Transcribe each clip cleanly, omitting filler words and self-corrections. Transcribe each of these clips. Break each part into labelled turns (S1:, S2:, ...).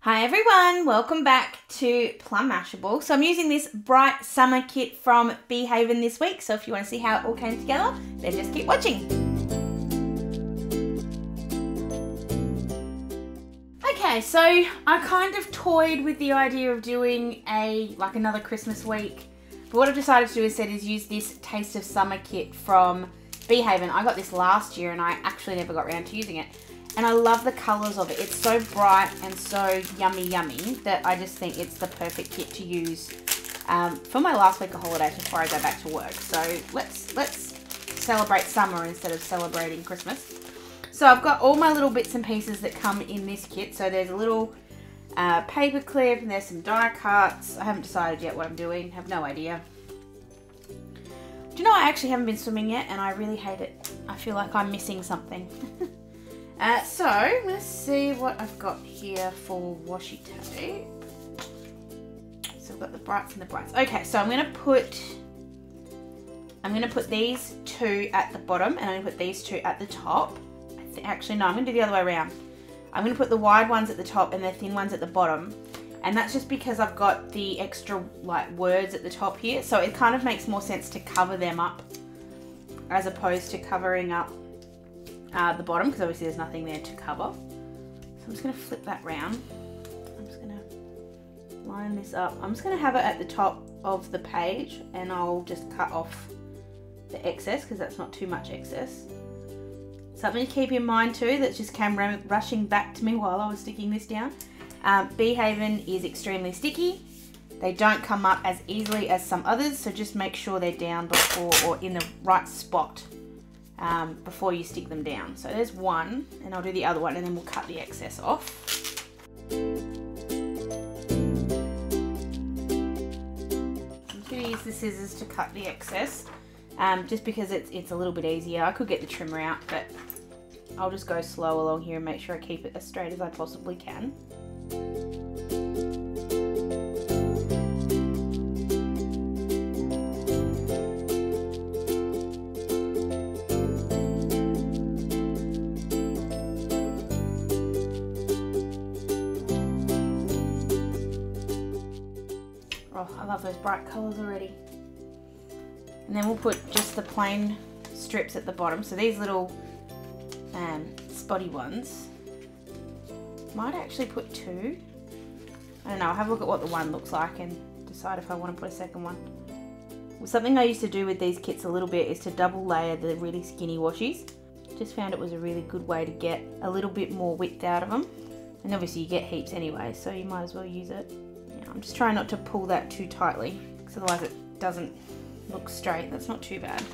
S1: Hi everyone, welcome back to Plum Mashable. So I'm using this bright summer kit from Beehaven this week. So if you want to see how it all came together, then just keep watching. Okay, so I kind of toyed with the idea of doing another Christmas week. But what I've decided to do instead is use this Taste of Summer kit from Beehaven. I got this last year and I actually never got around to using it. And I love the colours of it. It's so bright and so yummy that I just think it's the perfect kit to use for my last week of holidays before I go back to work. So let's celebrate summer instead of celebrating Christmas. So I've got all my little bits and pieces that come in this kit. So there's a little paper clip and there's some die cuts. I haven't decided yet what I'm doing. Have no idea. Do you know I actually haven't been swimming yet and I really hate it. I feel like I'm missing something. So let's see what I've got here for washi tape. So I've got the brights and the brights. Okay, so I'm gonna put these two at the bottom and I'm gonna put these two at the top. Actually no, I'm gonna do the other way around. I'm gonna put the wide ones at the top and the thin ones at the bottom. And that's just because I've got the extra words at the top here. So it kind of makes more sense to cover them up as opposed to covering up the bottom, because obviously there's nothing there to cover. So I'm just going to flip that round. I'm just going to line this up. I'm just going to have it at the top of the page and I'll just cut off the excess because that's not too much excess. Something to keep in mind too that just came rushing back to me while I was sticking this down. Beehaven is extremely sticky. They don't come up as easily as some others, so just make sure they're down before or in the right spot before you stick them down. So there's one, and I'll do the other one and then we'll cut the excess off. I'm just going to use the scissors to cut the excess, just because it's a little bit easier. I could get the trimmer out, but I'll just go slow along here and make sure I keep it as straight as I possibly can. Oh, I love those bright colours already. And then we'll put just the plain strips at the bottom. So these little spotty ones. Might actually put two. I don't know, I'll have a look at what the one looks like and decide if I want to put a second one. Well, something I used to do with these kits a little bit is to double layer the really skinny washies. Just found it was a really good way to get a little bit more width out of them. And obviously you get heaps anyway, so you might as well use it. I'm just trying not to pull that too tightly, because otherwise it doesn't look straight. That's not too bad.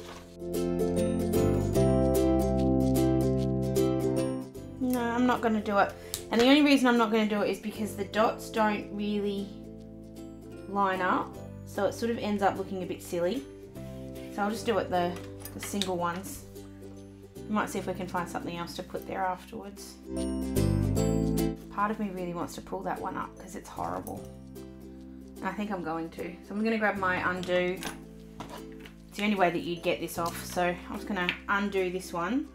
S1: No, I'm not going to do it. And the only reason I'm not going to do it is because the dots don't really line up. So it sort of ends up looking a bit silly. So I'll just do it the single ones. We might see if we can find something else to put there afterwards. Part of me really wants to pull that one up because it's horrible. I think I'm going to. So I'm going to grab my undo. It's the only way that you'd get this off. So I'm just going to undo this one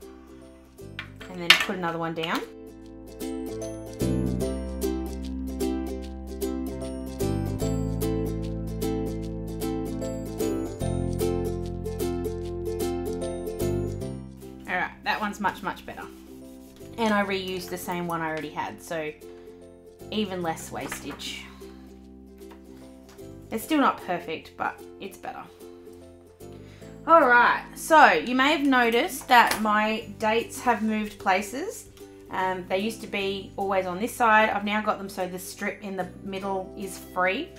S1: and then put another one down. Alright, that one's much better. And I reused the same one I already had, so even less wastage. It's still not perfect, but it's better. Alright, so you may have noticed that my dates have moved places. They used to be always on this side. I've now got them so the strip in the middle is free,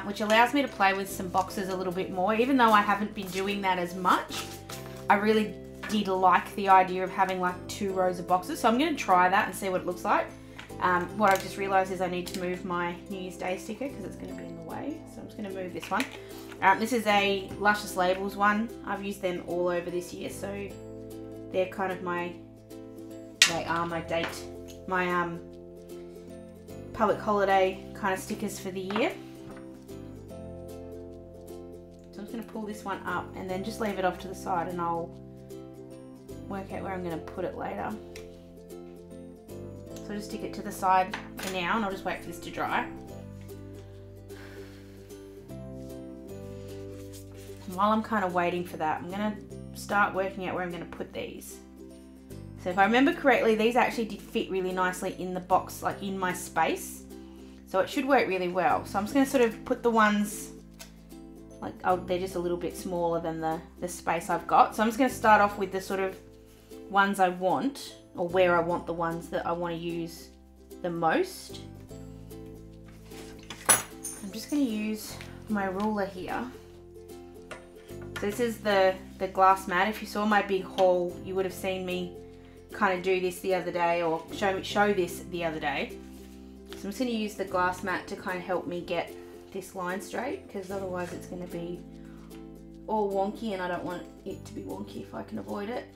S1: which allows me to play with some boxes a little bit more. Even though I haven't been doing that as much, I really did like the idea of having like 2 rows of boxes. So I'm going to try that and see what it looks like. What I've just realised is I need to move my New Year's Day sticker because it's going to be in the way. So I'm just going to move this one. This is a Luscious Labels one. I've used them all over this year, so they're kind of my public holiday kind of stickers for the year. So I'm just going to pull this one up and then just leave it off to the side and I'll work out where I'm going to put it later. So just stick it to the side for now, and I'll just wait for this to dry. And while I'm kind of waiting for that, I'm gonna start working out where I'm gonna put these. So if I remember correctly, these actually did fit really nicely in the box, like in my space. So it should work really well. So I'm just gonna sort of put the ones, like, oh, they're just a little bit smaller than the space I've got. So I'm just gonna start off with the sort of ones I want, or where I want the ones that I want to use the most. I'm just going to use my ruler here. So this is the glass mat. If you saw my big haul, you would have seen me kind of do this the other day, or show this the other day. So I'm just going to use the glass mat to kind of help me get this line straight, because otherwise it's going to be all wonky, and I don't want it to be wonky if I can avoid it.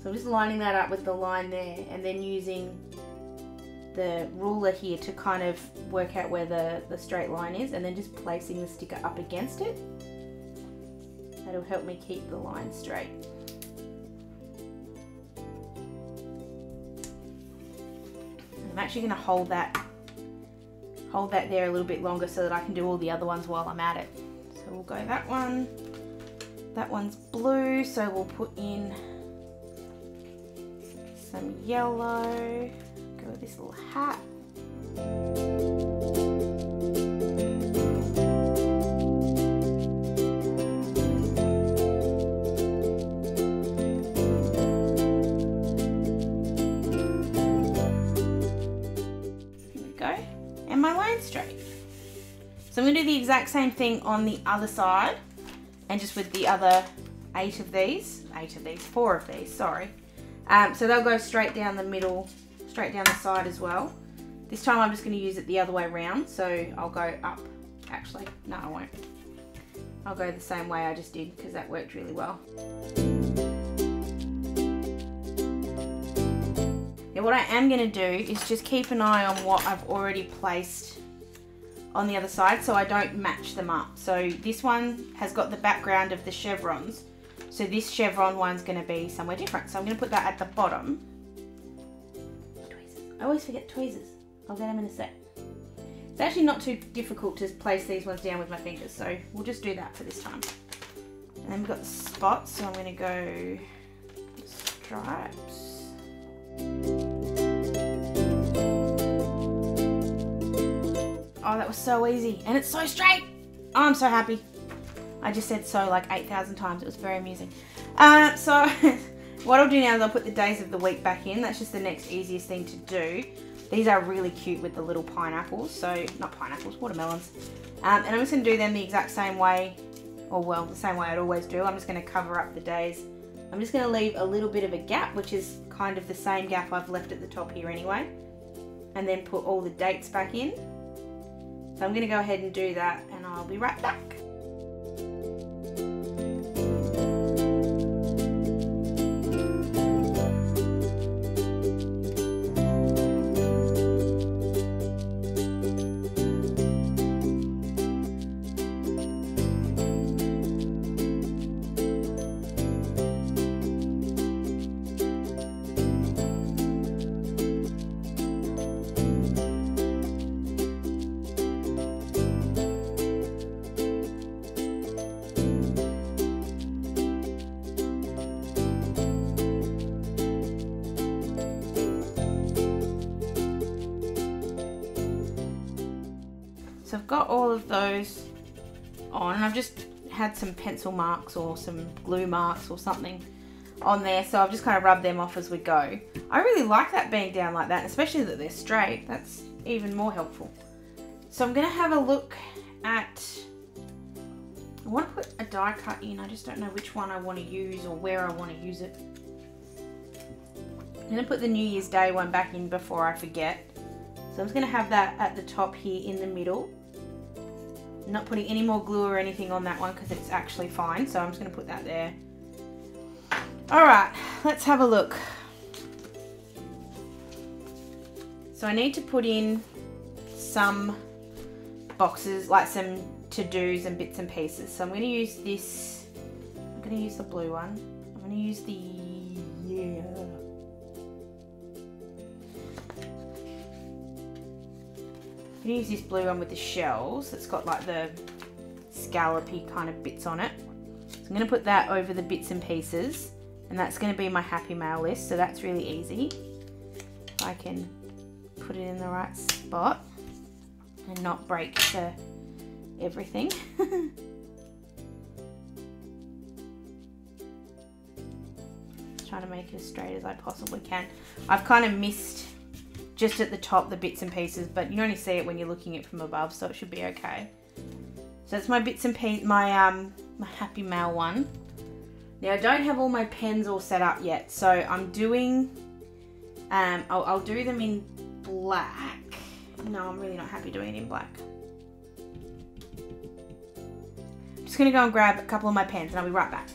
S1: So I'm just lining that up with the line there, and then using the ruler here to kind of work out where the straight line is, and then just placing the sticker up against it. That'll help me keep the line straight. I'm actually going to hold that there a little bit longer so that I can do all the other ones while I'm at it. So we'll go that one. That one's blue, so we'll put in some yellow, go with this little hat. Here we go, and my line straight. So I'm going to do the exact same thing on the other side, and just with the other 4 of these, sorry. So they'll go straight down the middle, straight down the side as well. This time I'm just going to use it the other way around, so I'll go up. Actually, no, I won't. I'll go the same way I just did, because that worked really well. Now what I am going to do is just keep an eye on what I've already placed on the other side, so I don't match them up. So this one has got the background of the chevrons, so this chevron one's going to be somewhere different. So I'm going to put that at the bottom. Tweezers. I always forget tweezers. I'll get them in a sec. It's actually not too difficult to place these ones down with my fingers, so we'll just do that for this time. And then we've got the spots, so I'm going to go stripes. Oh, that was so easy, and it's so straight. Oh, I'm so happy. I just said so like 8,000 times. It was very amusing. So what I'll do now is I'll put the days of the week back in. That's just the next easiest thing to do. These are really cute with the little pineapples. So, not pineapples, watermelons. And I'm just going to do them the exact same way, or well, the same way I'd always do. I'm just going to cover up the days. I'm just going to leave a little bit of a gap, which is kind of the same gap I've left at the top here anyway. And then put all the dates back in. So I'm going to go ahead and do that, and I'll be right back. So I've got all of those on, and I've just had some pencil marks or some glue marks or something on there, so I've just kind of rubbed them off as we go. I really like that being down like that, especially that they're straight. That's even more helpful. So I'm going to have a look at, I want to put a die cut in, I just don't know which one I want to use or where I want to use it. I'm going to put the New Year's Day one back in before I forget. So I'm just going to have that at the top here in the middle. I'm not putting any more glue or anything on that one because it's actually fine, so I'm just going to put that there. Alright, let's have a look. So I need to put in some boxes, like some to-dos and bits and pieces. So I'm going to use this, I'm going to use the blue one. I'm going to use the, I'm going to use this blue one with the shells that's got like the scallopy kind of bits on it. So I'm going to put that over the bits and pieces, and that's going to be my happy mail list, so that's really easy. I can put it in the right spot and not break everything. Trying to make it as straight as I possibly can. I've kind of missed just at the top the bits and pieces, but you only see it when you're looking at it from above, so it should be okay. So that's my bits and pieces, my happy mail one. Now I don't have all my pens all set up yet, so I'm doing, I'll do them in black. No, I'm really not happy doing it in black. I'm just gonna go and grab a couple of my pens and I'll be right back.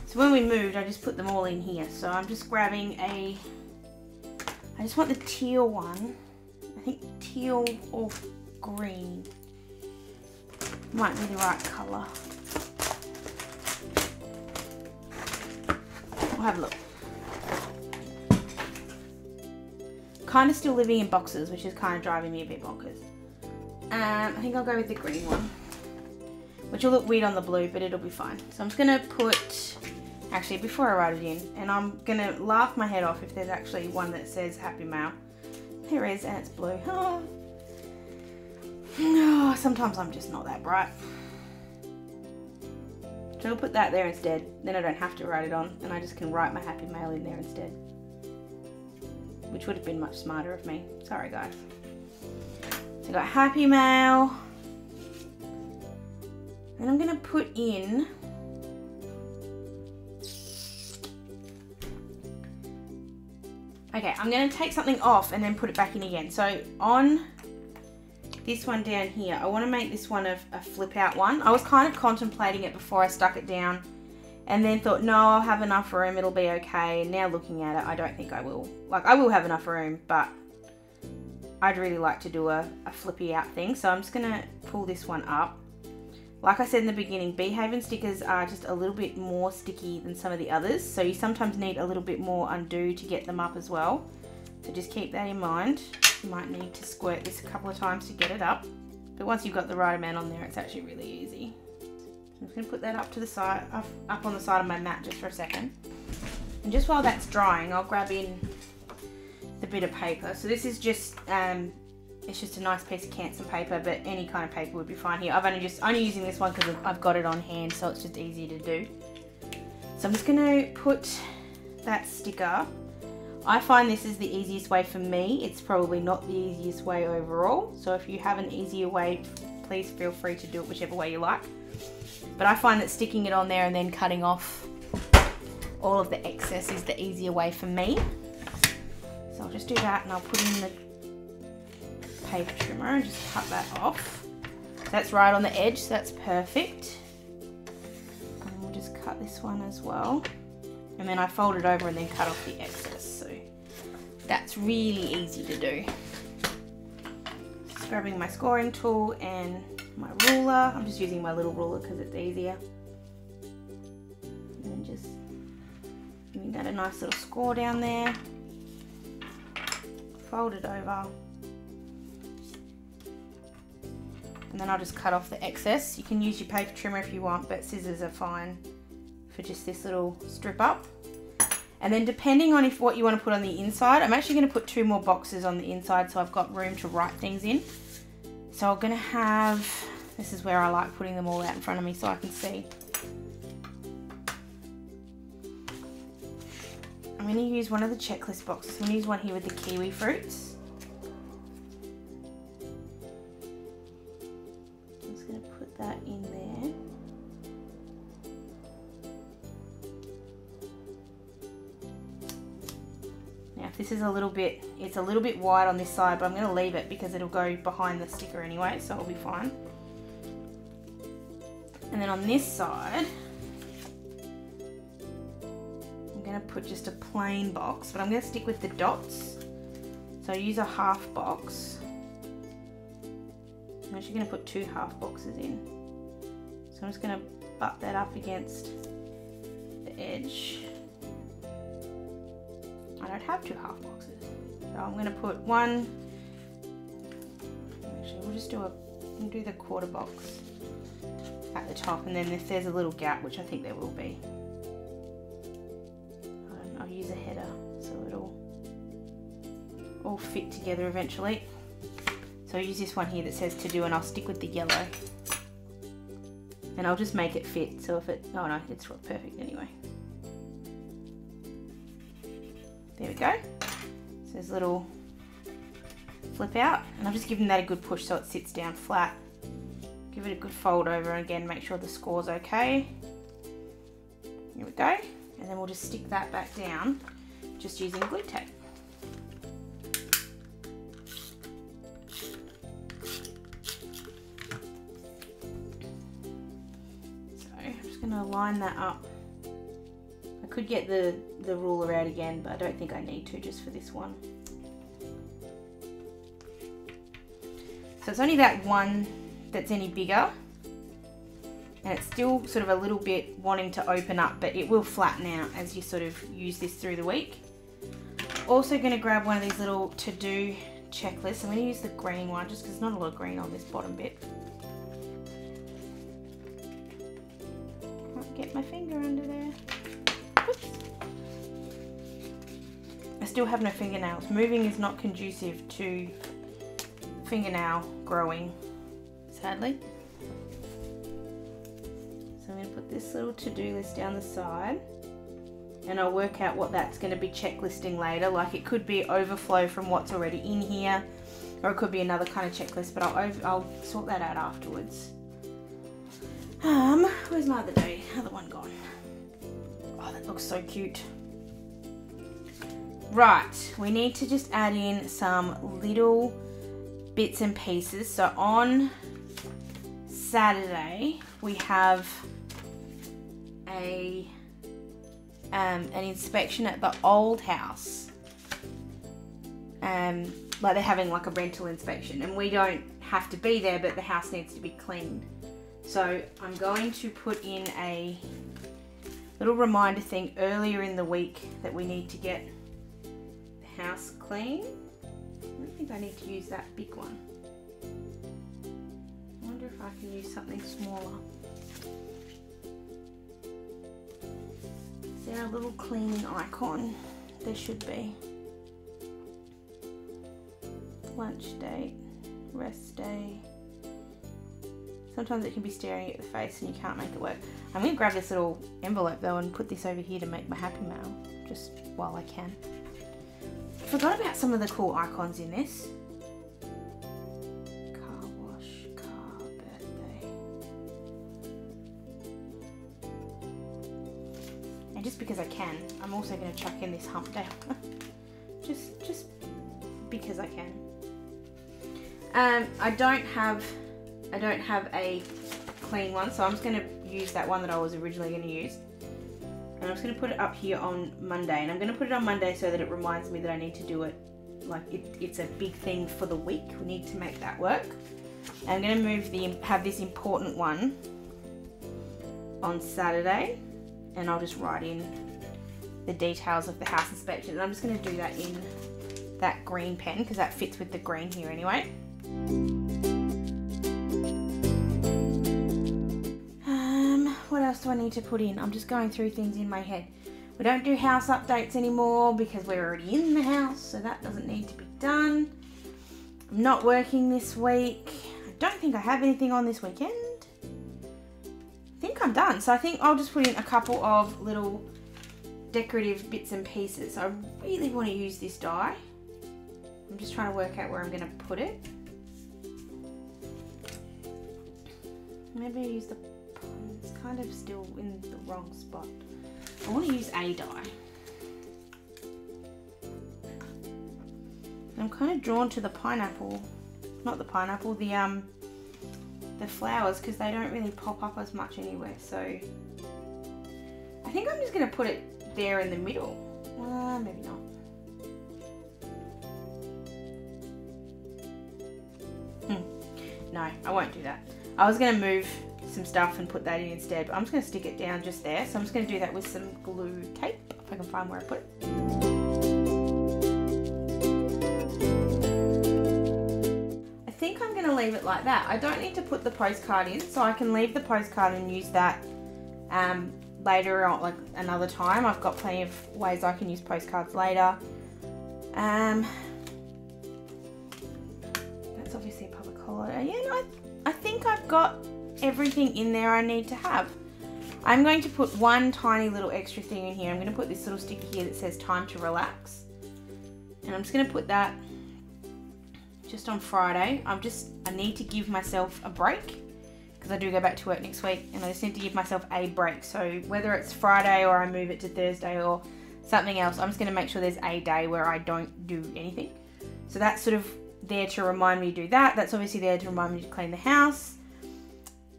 S1: So when we moved, I just put them all in here. So I'm just grabbing I just want the teal one. I think teal or green might be the right colour. We'll have a look. Kind of still living in boxes, which is kind of driving me a bit bonkers. I think I'll go with the green one, which will look weird on the blue, but it'll be fine. So I'm just going to put, actually before I write it in, and I'm going to laugh my head off if there's actually one that says Happy Mail. There is, and it's blue. Oh. Oh, sometimes I'm just not that bright. So I'll put that there instead, then I don't have to write it on, and I just can write my Happy Mail in there instead. Which would have been much smarter of me. Sorry guys. So I got Happy Mail. And I'm going to put in okay, I'm going to take something off and then put it back in again. So on this one down here, I want to make this one a flip out one. I was kind of contemplating it before I stuck it down, and then thought, no, I'll have enough room, it'll be okay. And now looking at it, I don't think I will. Like, I will have enough room, but I'd really like to do a flippy out thing. So I'm just gonna pull this one up. Like I said in the beginning, Beehaven stickers are just a little bit more sticky than some of the others. So you sometimes need a little bit more undo to get them up as well. So just keep that in mind. You might need to squirt this a couple of times to get it up. But once you've got the right amount on there, it's actually really easy. I'm just going to put that up to the side, up on the side of my mat just for a second. And just while that's drying, I'll grab in the bit of paper. So this is just, it's just a nice piece of canson paper, but any kind of paper would be fine here. I'm only using this one because I've got it on hand, so it's just easy to do. So I'm just going to put that sticker. I find this is the easiest way for me. It's probably not the easiest way overall. So if you have an easier way, please feel free to do it whichever way you like. But I find that sticking it on there and then cutting off all of the excess is the easier way for me. So I'll just do that, and I'll put in the paper trimmer and just cut that off. So that's right on the edge, so that's perfect. And we'll just cut this one as well. And then I fold it over and then cut off the excess. So that's really easy to do. Just grabbing my scoring tool and my ruler. I'm just using my little ruler because it's easier. And then just giving that a nice little score down there. Fold it over. And then I'll just cut off the excess. You can use your paper trimmer if you want, but scissors are fine for just this little strip up. And then depending on what you want to put on the inside, I'm actually going to put 2 more boxes on the inside so I've got room to write things in. So I'm going to have, this is where I like putting them all out in front of me so I can see. I'm going to use one of the checklist boxes. I'm going to use one here with the kiwi fruits. I'm just going to put that in there. Now if this is it's a little bit wide on this side, but I'm going to leave it because it'll go behind the sticker anyway, so it'll be fine. And then on this side, I'm going to put just a plain box, but I'm going to stick with the dots. So I use a half box. I'm actually going to put 2 half boxes in. So I'm just going to butt that up against the edge. I don't have 2 half boxes. So I'm going to put one just do the quarter box at the top, and then if there's a little gap, which I think there will be, I'll use a header so it'll all fit together eventually. So I'll use this one here that says to do, and I'll stick with the yellow, and I'll just make it fit. So if it, oh no, it's perfect anyway. There we go. So there's a little flip out, and I've just given that a good push so it sits down flat. Give it a good fold over, and again make sure the score's okay. Here we go, and then we'll just stick that back down just using glue tape. So I'm just going to line that up. I could get the ruler out again, but I don't think I need to just for this one. So it's only that one that's any bigger, and it's still sort of a little bit wanting to open up, but it will flatten out as you sort of use this through the week. Also going to grab one of these little to-do checklists. I'm going to use the green one just because there's not a lot of green on this bottom bit. Can't get my finger under there. Oops. I still have no fingernails. Moving is not conducive to fingernail growing, sadly. So I'm going to put this little to-do list down the side, and I'll work out what that's going to be checklisting later. Like it could be overflow from what's already in here, or it could be another kind of checklist, but I'll sort that out afterwards. Where's my other one gone? Oh, that looks so cute. Right, we need to just add in some little bits and pieces. So on Saturday we have an inspection at the old house. Like they're having like a rental inspection, and we don't have to be there, but the house needs to be cleaned. So I'm going to put in a little reminder thing earlier in the week that we need to get the house clean. I don't think I need to use that big one. I wonder if I can use something smaller. Is there a little cleaning icon? There should be. Lunch date, rest day. Sometimes it can be staring at the face and you can't make it work. I'm going to grab this little envelope though and put this over here to make my happy mail, just while I can. I forgot about some of the cool icons in this. Car wash, car birthday. And just because I can, I'm also going to chuck in this hump day. just because I can. I don't have a clean one, so I'm just going to use that one that I was originally going to use. And I'm just going to put it up here on Monday, and I'm going to put it on Monday so that it reminds me that I need to do it. Like it's a big thing for the week. We need to make that work. And I'm going to have this important one on Saturday, and I'll just write in the details of the house inspection. And I'm just going to do that in that green pen because that fits with the green here anyway. What else do I need to put in? I'm just going through things in my head. We don't do house updates anymore because we're already in the house, so that doesn't need to be done. I'm not working this week. I don't think I have anything on this weekend. I think I'm done. So I think I'll just put in a couple of little decorative bits and pieces. I really want to use this die. I'm just trying to work out where I'm going to put it. Maybe I use the... It's kind of still in the wrong spot. I want to use a die. I'm kind of drawn to the pineapple, not the pineapple, the flowers, because they don't really pop up as much anywhere. So I think I'm just going to put it there in the middle. Maybe not. No, I won't do that. I was going to move some stuff and put that in instead, but I'm just going to stick it down just there. So I'm just going to do that with some glue tape, if I can find where I put it. I think I'm going to leave it like that. I don't need to put the postcard in, so I can leave the postcard and use that later on, like another time. I've got plenty of ways I can use postcards later. That's obviously a public holiday. Yeah, no, I think I've got everything in there I need to have. I'm going to put one tiny little extra thing in here. I'm going to put this little sticker here that says time to relax. And I'm just going to put that just on Friday. I need to give myself a break because I do go back to work next week, and I just need to give myself a break. So whether it's Friday or I move it to Thursday or something else, I'm just going to make sure there's a day where I don't do anything. So that's sort of there to remind me to do that. That's obviously there to remind me to clean the house.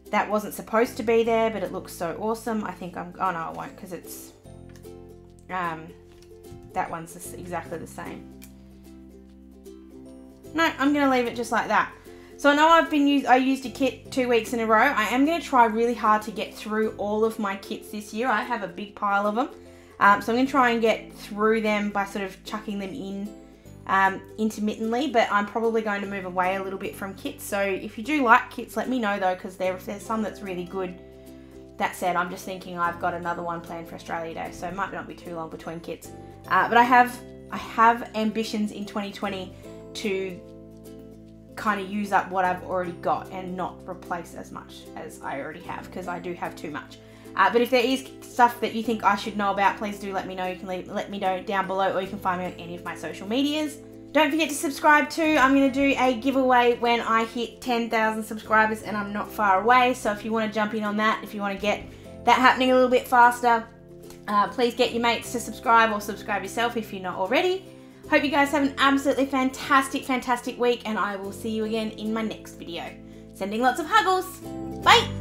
S1: That wasn't supposed to be there, but it looks so awesome. I think oh no, I won't, because it's, that one's exactly the same. No, I'm going to leave it just like that. So I know I used a kit 2 weeks in a row. I am going to try really hard to get through all of my kits this year. I have a big pile of them. So I'm going to try and get through them by sort of chucking them in intermittently, but I'm probably going to move away a little bit from kits. So if you do like kits, let me know though, because there's some that's really good. That said, I'm just thinking I've got another one planned for Australia Day, so it might not be too long between kits. But I have ambitions in 2020 to kind of use up what I've already got and not replace as much as I already have, because I do have too much. But if there is stuff that you think I should know about, please do let me know. You can let me know down below, or you can find me on any of my social medias. Don't forget to subscribe too. I'm going to do a giveaway when I hit 10,000 subscribers, and I'm not far away. So if you want to jump in on that, if you want to get that happening a little bit faster, please get your mates to subscribe, or subscribe yourself if you're not already. Hope you guys have an absolutely fantastic week, and I will see you again in my next video. Sending lots of huggles. Bye!